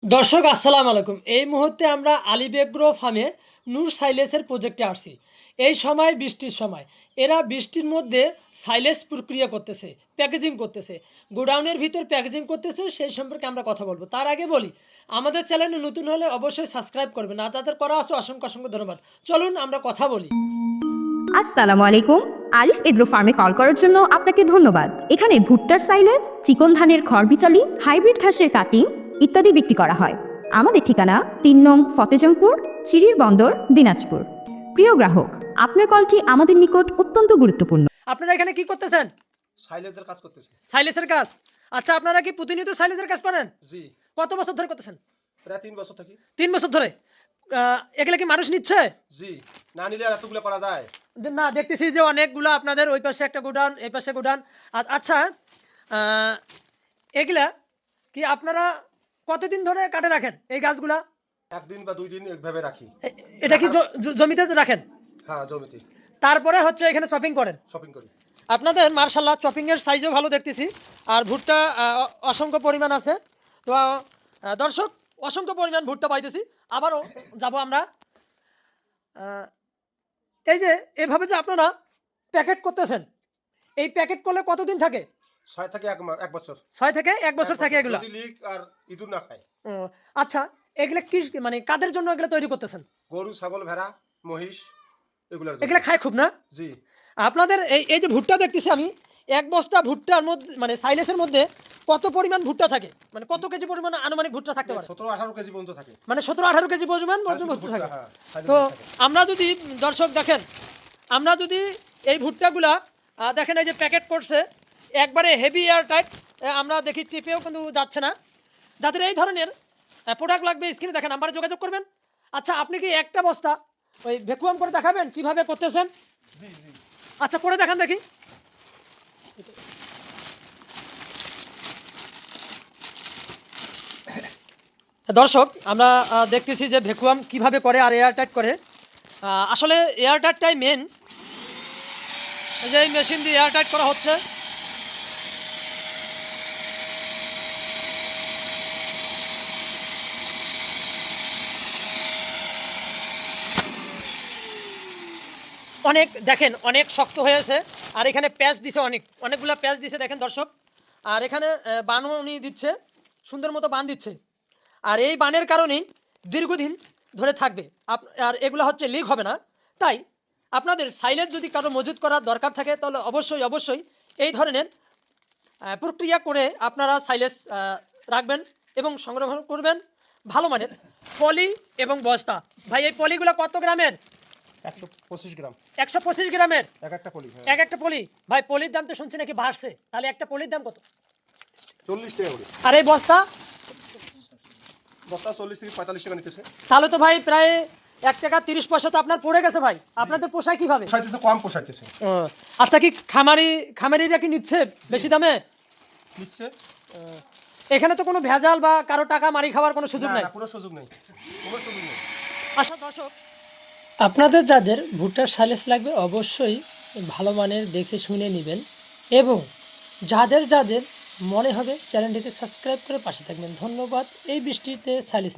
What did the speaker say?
দর্শক আসসালামু আলাইকুম। এই মুহূর্তে আমরা আলিবেগ্রো ফার্মে নূর সাইলেসের প্রজেক্টে আসছি। এই সময় বৃষ্টির সময় এরা বৃষ্টির মধ্যে সাইলেস প্রক্রিয়া করতেছে, প্যাকেজিং করতেছে, গোডাউনের ভিতর প্যাকেজিং করতেছে। সেই সম্পর্কে আমরা কথা বলবো। তার আগে বলি, আমাদের চ্যানেলে নতুন হলে অবশ্যই সাবস্ক্রাইব করবেন। আর তাদের করা আছে অসংখ্য অসংখ্য ধন্যবাদ। চলুন আমরা কথা বলি। আসসালামু আলাইকুম। আলিফ এগ্রো ফার্মে কল করার জন্য আপনাকে ধন্যবাদ। এখানে ভুট্টার সাইলেজ, চিকন ধানের খড়বিচালি, হাইব্রিড ঘাসের কাটিং ইত্যাদি বিক্রি করা হয়। আমাদের ঠিকানা ৩ নং ফতেজংপুর, চিরির বন্দর, দিনাজপুর। প্রিয় গ্রাহক, আপনার কলটি আমাদের নিকট অত্যন্ত গুরুত্বপূর্ণ। আপনারা এখানে কি করতেছেন? সাইলেজের কাজ করতেছি। সাইলেসের কাজ। আচ্ছা, আপনারা কি প্রতিনিয়ত সাইলেসের কাজ করেন? জি, কত বছর ধরে করতেছেন? প্রায় 3 বছর থাকি। 3 বছর ধরে। এগুলা কি মানুষ নিচ্ছে? জি, না নিলে আর এতগুলো করা যায়। না, দেখতেছি যে অনেকগুলো আপনাদের ওই পাশে একটা গোডাউন, এই পাশে গোডাউন। আচ্ছা, এগুলা কি আপনারা কতদিন ধরে কাটে রাখেন এই গাছগুলা? একদিন বা 2 দিন এইভাবে রাখি। এটা কি জমিতে রাখেন? হ্যাঁ, জমিতে তারপরে হচ্ছে এখানে চপিং করেন? শপিং করি। আপনাদের মার্শাল্লাহ চপিংয়ের সাইজও ভালো দেখতেছি। আর ভুট্টা অসংখ্য পরিমাণ আছে। তো দর্শক, অসংখ্য পরিমাণ ভুট্টা পাইতেছি। আবারও যাব আমরা। এই যে এভাবে যে আপনারা প্যাকেট করতেছেন, এই প্যাকেট করলে কতদিন থাকে? 6 থেকে 1 বছর। 6 থেকে 1 বছর থাকে এগুলা। যদি লিক আর ইঁদুর না খায়। ও, আচ্ছা, এগুলা কি মানে কাদের জন্য এগুলা তৈরি করতেছেন? গরু, ছাগল, ভেড়া, মহিষ এগুলোর জন্য। এগুলা খায় খুব না? জি, আপনাদের এই যে ভুট্টা দেখতেছি আমি, এক বস্তা ভুট্টার মধ্যে মানে সাইলেসের মধ্যে কত পরিমাণ ভুট্টা থাকে? মানে কত কেজি পরিমাণ আনুমানিক ভুট্টা থাকতে পারে? 17-18 কেজি পর্যন্ত থাকে। মানে 17-18 কেজি পরিমাণ ভুট্টা থাকে। হ্যাঁ, তো আমরা যদি দর্শক দেখেন, আমরা যদি এই ভুট্টাগুলা দেখেন, এই যে প্যাকেট করছে একবারে হেভি এয়ার টাইট, আমরা দেখি টিপেও কিন্তু যাচ্ছে না। যাদের এই ধরনের প্রোডাক্ট লাগবে স্ক্রিনে দেখেন নাম্বারে যোগাযোগ করবেন। আচ্ছা, আপনি কি একটা বস্তা ওই ভ্যাকুয়াম করে দেখাবেন কিভাবে করতেছেন? জি, জি। আচ্ছা, করে দেখান দেখি। দর্শক, আমরা দেখতেছি যে ভ্যাকুয়াম কিভাবে করে আর এয়ার টাইট করে। আসলে এয়ার টাইটটাই মেন, যে এই মেশিন দিয়ে এয়ার টাইট করা হচ্ছে। অনেক দেখেন, অনেক শক্ত হয়েছে। আর এখানে প্যাচ দিছে, অনেকগুলো প্যাচ দিছে দেখেন দর্শক। আর এখানে বানও উনি দিচ্ছে, সুন্দর মতো বান দিচ্ছে। আর এই বানের কারণেই দীর্ঘদিন ধরে থাকবে। আর এগুলো হচ্ছে লিক হবে না। তাই আপনাদের সাইলেজ যদি কারো মজুত করার দরকার থাকে, তাহলে অবশ্যই অবশ্যই এই ধরনের প্রক্রিয়া করে আপনারা সাইলেজ রাখবেন এবং সংগ্রহ করবেন ভালো মানের পলি এবং বস্তা। ভাই, এই পলিগুলো কত গ্রামের? 125 গ্রাম। 125 গ্রামের এক একটা পলি। হ্যাঁ, এক একটা পলি। ভাই, পলির দাম তো শুনছি নাকি বাড়ছে, তাহলে একটা পলির দাম কত? 40 টাকা করে। আর এই বস্তা? বস্তা 40 থেকে 45 টাকা নিতেছে। তাহলে তো ভাই প্রায় 1 টাকা 30 পয়সা তো আপনার পড়ে গেছে ভাই। আপনাদের পোষায় কিভাবে? পোষাইতেছে, কম পোষাইতেছে। আচ্ছা, কি খামারিরা কি নিচ্ছে বেশি দামে? নিচ্ছে। এখানে তো কোনো ভেজাল বা কারো টাকা মারি খাওয়ার কোনো সুযোগ নাই? না, কোনো সুযোগ নেই। কোনো সুযোগ নেই। আচ্ছা দর্শক, আপনাদের যাদের ভুট্টার সাইলেজ লাগবে অবশ্যই ভালো মানের দেখে শুনে নেবেন। এবং যাদের যাদের মনে হবে চ্যানেলটিকে সাবস্ক্রাইব করে পাশে থাকবেন। ধন্যবাদ। এই বৃষ্টিতে সাইলেজ